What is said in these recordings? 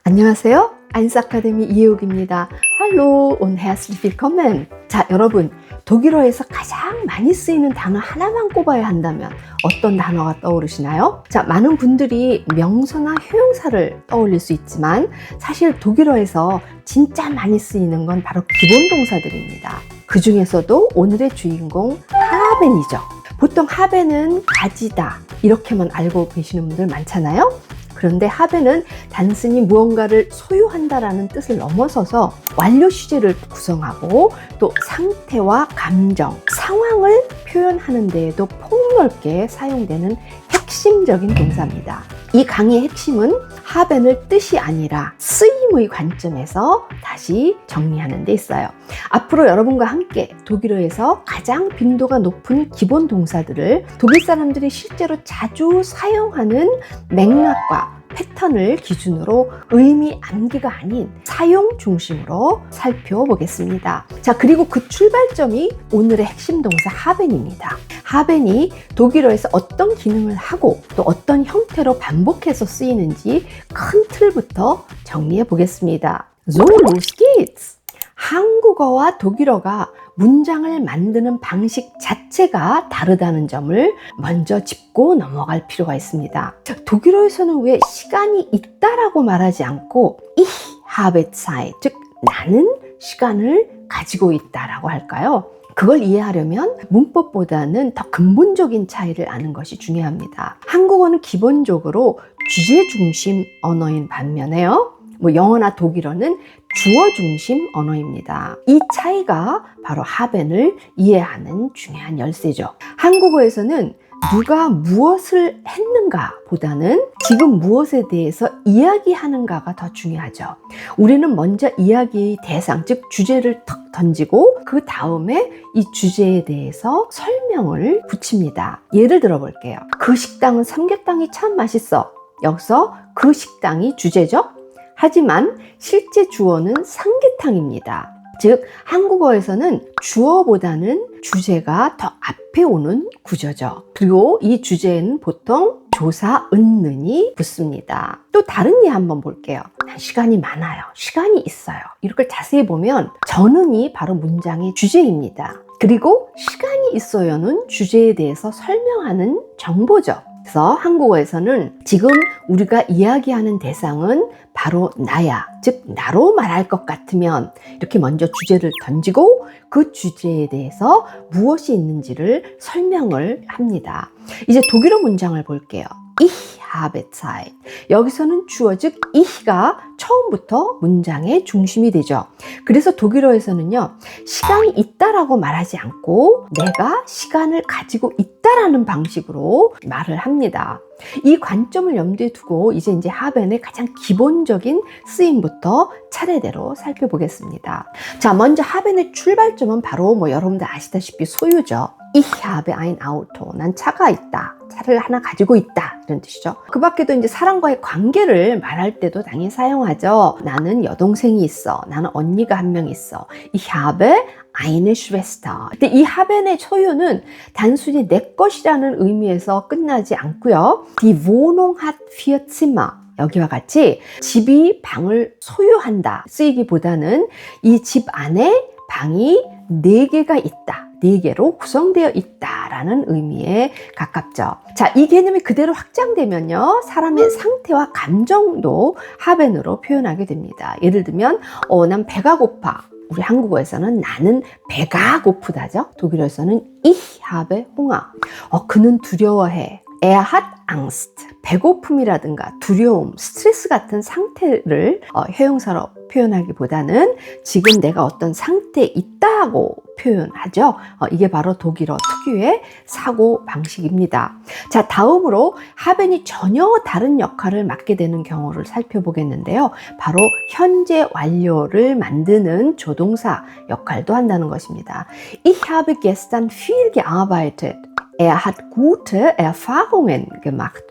안녕하세요. Eins Akademie 이혜옥입니다. Hallo und herzlich willkommen. 자, 여러분, 독일어에서 가장 많이 쓰이는 단어 하나만 꼽아야 한다면 어떤 단어가 떠오르시나요? 자, 많은 분들이 명사나 휴용사를 떠올릴 수 있지만 사실 독일어에서 진짜 많이 쓰이는 건 바로 기본 동사들입니다. 그 중에서도 오늘의 주인공 haben이죠. 보통 haben은 가지다 이렇게만 알고 계시는 분들 많잖아요. 그런데 haben은 단순히 무언가를 소유한다라는 뜻을 넘어서서 완료 시제를 구성하고 또 상태와 감정, 상황을 표현하는 데에도 폭넓게 사용되는 핵심적인 동사입니다. 이 강의의 핵심은 haben을 뜻이 아니라 쓰임의 관점에서 다시 정리하는 데 있어요. 앞으로 여러분과 함께 독일어에서 가장 빈도가 높은 기본 동사들을 독일 사람들이 실제로 자주 사용하는 맥락과 패턴을 기준으로 의미 암기가 아닌 사용 중심으로 살펴보겠습니다. 자, 그리고 그 출발점이 오늘의 핵심 동사 haben입니다. haben이 독일어에서 어떤 기능을 하고 또 어떤 형태로 반복해서 쓰이는지 큰 틀부터 정리해 보겠습니다. So, los geht's! 한국어와 독일어가 문장을 만드는 방식 자체가 다르다는 점을 먼저 짚고 넘어갈 필요가 있습니다. 독일어에서는 왜 시간이 있다라고 말하지 않고 Ich habe Zeit, 즉 나는 시간을 가지고 있다라고 할까요? 그걸 이해하려면 문법보다는 더 근본적인 차이를 아는 것이 중요합니다. 한국어는 기본적으로 주제 중심 언어인 반면에요. 영어나 독일어는 주어 중심 언어입니다. 이 차이가 바로 haben을 이해하는 중요한 열쇠죠. 한국어에서는 누가 무엇을 했는가 보다는 지금 무엇에 대해서 이야기하는가가 더 중요하죠. 우리는 먼저 이야기의 대상, 즉 주제를 턱 던지고 그 다음에 이 주제에 대해서 설명을 붙입니다. 예를 들어 볼게요. 그 식당은 삼계탕이 참 맛있어. 여기서 그 식당이 주제죠. 하지만 실제 주어는 삼계탕입니다. 즉 한국어에서는 주어보다는 주제가 더 앞에 오는 구조죠. 그리고 이 주제에는 보통 조사 은는이 붙습니다. 또 다른 예 한번 볼게요. 시간이 많아요. 시간이 있어요. 이렇게 자세히 보면 전은이 바로 문장의 주제입니다. 그리고 시간이 있어요는 주제에 대해서 설명하는 정보죠. 그래서 한국어에서는 지금 우리가 이야기하는 대상은 바로 나야, 즉 나로 말할 것 같으면 이렇게 먼저 주제를 던지고 그 주제에 대해서 무엇이 있는지를 설명을 합니다. 이제 독일어 문장을 볼게요. Ich habe Zeit. 여기서는 주어 즉 ich가 처음부터 문장의 중심이 되죠. 그래서 독일어에서는요, 시간이 있다라고 말하지 않고 내가 시간을 가지고 있다라는 방식으로 말을 합니다. 이 관점을 염두에 두고 이제 haben의 가장 기본적인 쓰임부터 차례대로 살펴보겠습니다. 자, 먼저 haben의 출발점은 바로 여러분들 아시다시피 소유죠. Ich habe ein Auto. 난 차가 있다. 차를 하나 가지고 있다. 이런 뜻이죠. 그 밖에도 이제 사람과의 관계를 말할 때도 당연히 사용하죠. 나는 여동생이 있어. 나는 언니가 한 명 있어. Ich habe eine Schwester. 근데 이 haben의 소유는 단순히 내 것이라는 의미에서 끝나지 않고요. Die Wohnung hat 4 Zimmer. 여기와 같이 집이 방을 소유한다 쓰이기보다는 이 집 안에 방이 4개가 있다. 4개로 구성되어 있다라는 의미에 가깝죠. 자, 이 개념이 그대로 확장되면요, 사람의 상태와 감정도 haben으로 표현하게 됩니다. 예를 들면, 난 배가 고파. 우리 한국어에서는 나는 배가 고프다죠. 독일어에서는 Ich habe Hunger. 그는 두려워해. Er hat Angst. 배고픔이라든가 두려움, 스트레스 같은 상태를 형용사로 표현하기보다는 지금 내가 어떤 상태에 있다고 표현하죠. 이게 바로 독일어 특유의 사고 방식입니다. 자, 다음으로 haben이 전혀 다른 역할을 맡게 되는 경우를 살펴보겠는데요. 바로 현재 완료를 만드는 조동사 역할도 한다는 것입니다. Ich habe gestern viel gearbeitet. Er hat gute Erfahrungen gemacht.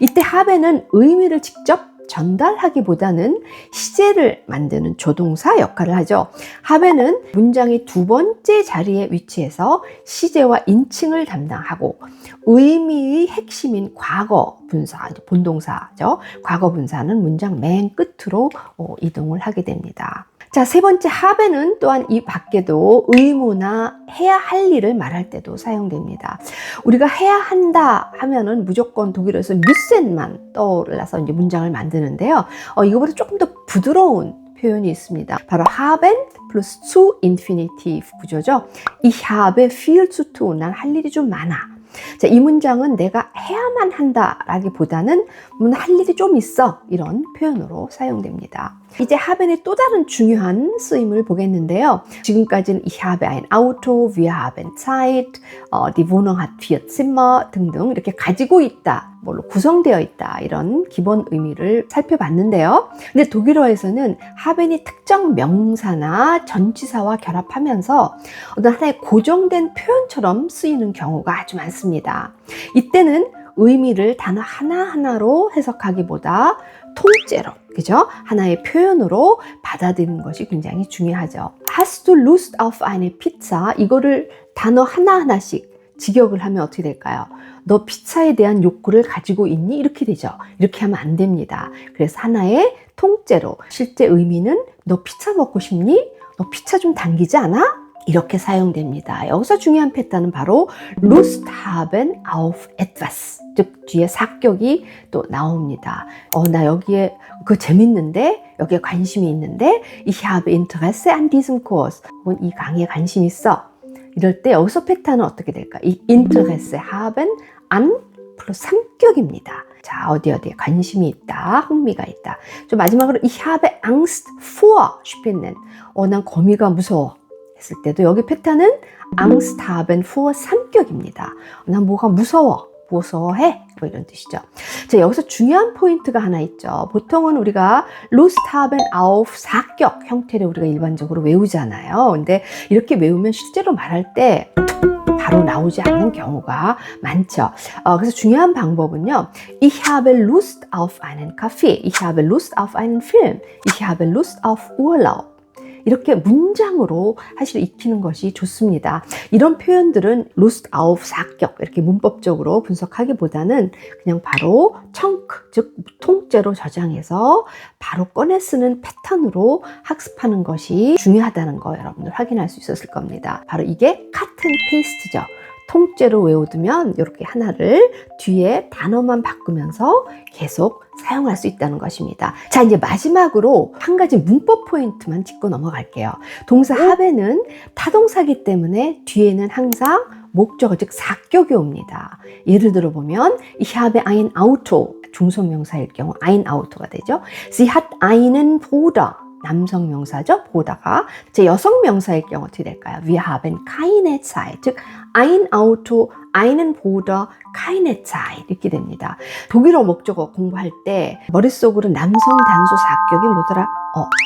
이때 haben은 의미를 직접 전달하기보다는 시제를 만드는 조동사 역할을 하죠. have는 문장의 두 번째 자리에 위치해서 시제와 인칭을 담당하고 의미의 핵심인 과거 분사, 본동사죠. 과거 분사는 문장 맨 끝으로 이동을 하게 됩니다. 자, 세 번째 have는 또한 이 밖에도 의무나 해야 할 일을 말할 때도 사용됩니다. 우리가 해야 한다 하면은 무조건 독일어에서 müssen만 떠올라서 이제 문장을 만드는데요. 이거보다 조금 더 부드러운 표현이 있습니다. 바로 haben 플러스 zu infinitive 구조죠. Ich habe viel zu tun. 난 할 일이 좀 많아. 자, 이 문장은 내가 해야만 한다라기보다는 할 일이 좀 있어 이런 표현으로 사용됩니다. 이제 haben의 또 다른 중요한 쓰임을 보겠는데요. 지금까지는 ich habe ein Auto, wir haben Zeit, die Wohnung hat 4 Zimmer 등등 이렇게 가지고 있다, 뭘로 구성되어 있다 이런 기본 의미를 살펴봤는데요. 근데 독일어에서는 haben이 특정 명사나 전치사와 결합하면서 어떤 하나의 고정된 표현처럼 쓰이는 경우가 아주 많습니다. 이때는 의미를 단어 하나하나로 해석하기보다 통째로, 그죠? 하나의 표현으로 받아들이는 것이 굉장히 중요하죠. Hast du Lust auf eine Pizza? 이거를 단어 하나하나씩 직역을 하면 어떻게 될까요? 너 피자에 대한 욕구를 가지고 있니? 이렇게 되죠. 이렇게 하면 안 됩니다. 그래서 하나의 통째로 실제 의미는 너 피자 먹고 싶니? 너 피자 좀 당기지 않아? 이렇게 사용됩니다. 여기서 중요한 패턴은 바로 Lust haben auf etwas, 즉 뒤에 사격이 또 나옵니다. 나 여기에 재밌는데, 여기에 관심이 있는데 Ich habe Interesse an diesem Kurs. 혹은 이 강의에 관심 있어. 이럴 때 여기서 패턴은 어떻게 될까? 이 Interesse haben an 플러스 삼격입니다. 자, 어디에 관심이 있다, 흥미가 있다. 좀 마지막으로 Ich habe Angst vor Spinnen. 난 거미가 무서워 했을 때도 여기 패턴은 Angst haben vor 삼격입니다. 난 뭐가 무서워, 무서워해, 뭐 이런 뜻이죠. 자, 여기서 중요한 포인트가 하나 있죠. 보통은 우리가 Lust haben auf 사격 형태를 우리가 일반적으로 외우잖아요. 근데 이렇게 외우면 실제로 말할 때 바로 나오지 않는 경우가 많죠. 그래서 중요한 방법은요. Ich habe Lust auf einen Kaffee. Ich habe Lust auf einen Film. Ich habe Lust auf Urlaub. 이렇게 문장으로 사실 익히는 것이 좋습니다. 이런 표현들은 Lust auf 사격 이렇게 문법적으로 분석하기보다는 그냥 바로 청크, 즉 통째로 저장해서 바로 꺼내 쓰는 패턴으로 학습하는 것이 중요하다는 거 여러분들 확인할 수 있었을 겁니다. 바로 이게 cut and paste죠. 통째로 외워두면 이렇게 하나를 뒤에 단어만 바꾸면서 계속 사용할 수 있다는 것입니다. 자, 이제 마지막으로 한 가지 문법 포인트만 짚고 넘어갈게요. 동사 have는 타동사기 때문에 뒤에는 항상 목적어, 즉 사격이 옵니다. 예를 들어 보면 Ich habe ein Auto, 중성명사일 경우 ein Auto가 되죠. Sie hat einen Bruder, 남성 명사죠. 보다가 제 여성 명사일 경우 어떻게 될까요? Wir haben keine Zeit. 즉 ein Auto, einen Bruder, keine Zeit 이렇게 됩니다. 독일어 목적어 공부할 때 머릿속으로 남성 단수 사격이 뭐더라?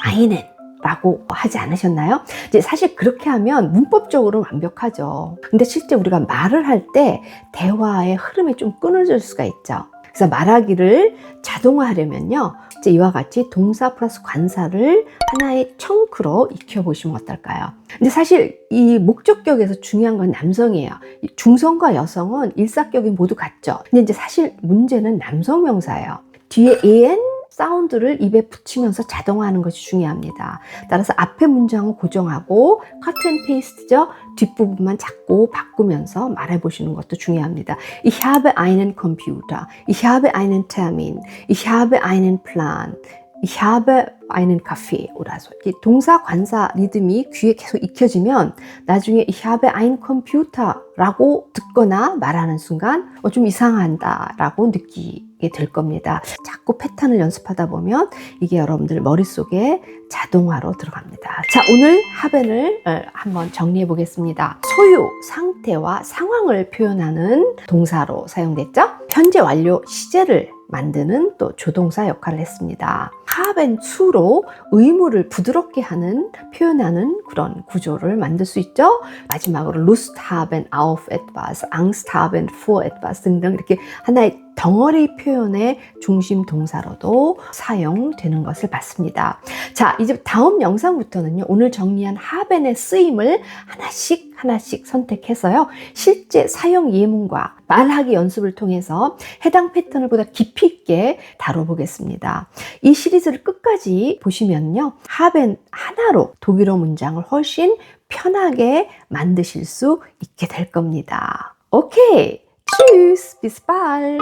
einen 라고 하지 않으셨나요? 이제 사실 그렇게 하면 문법적으로 완벽하죠. 근데 실제 우리가 말을 할 때 대화의 흐름이 좀 끊어질 수가 있죠. 그래서 말하기를 자동화하려면요. 실제 이와 같이 동사 플러스 관사를 하나의 청크로 익혀보시면 어떨까요? 근데 사실 이 목적격에서 중요한 건 남성이에요. 중성과 여성은 일사격이 모두 같죠. 근데 이제 사실 문제는 남성 명사예요. 뒤에 en 사운드를 입에 붙이면서 자동화하는 것이 중요합니다. 따라서 앞에 문장은 고정하고 cut and paste죠. 뒷부분만 자꾸 바꾸면서 말해보시는 것도 중요합니다. Ich habe einen Computer. Ich habe einen Termin. Ich habe einen Plan. Ich habe einen Kaffee. 오라서 동사, 관사, 리듬이 귀에 계속 익혀지면 나중에 Ich habe einen Computer 라고 듣거나 말하는 순간 좀 이상하다 라고 느끼게 될 겁니다. 자꾸 패턴을 연습하다 보면 이게 여러분들 머릿속에 자동화로 들어갑니다. 자, 오늘 haben을 한번 정리해 보겠습니다. 소유, 상태와 상황을 표현하는 동사로 사용됐죠? 현재 완료 시제를 만드는 또 조동사 역할을 했습니다. haben zu로 의무를 부드럽게 하는, 표현하는 그런 구조를 만들 수 있죠. 마지막으로 Lust haben auf etwas, Angst haben vor etwas 등등 이렇게 하나의 덩어리 표현의 중심 동사로도 사용되는 것을 봤습니다. 자, 이제 다음 영상부터는요, 오늘 정리한 하벤의 쓰임을 하나씩 선택해서요, 실제 사용 예문과 말하기 연습을 통해서 해당 패턴을 보다 깊이 있게 다뤄보겠습니다. 이 시리즈를 끝까지 보시면요, 하벤 하나로 독일어 문장을 훨씬 편하게 만드실 수 있게 될 겁니다. 오케이! Tschüss, bis bald!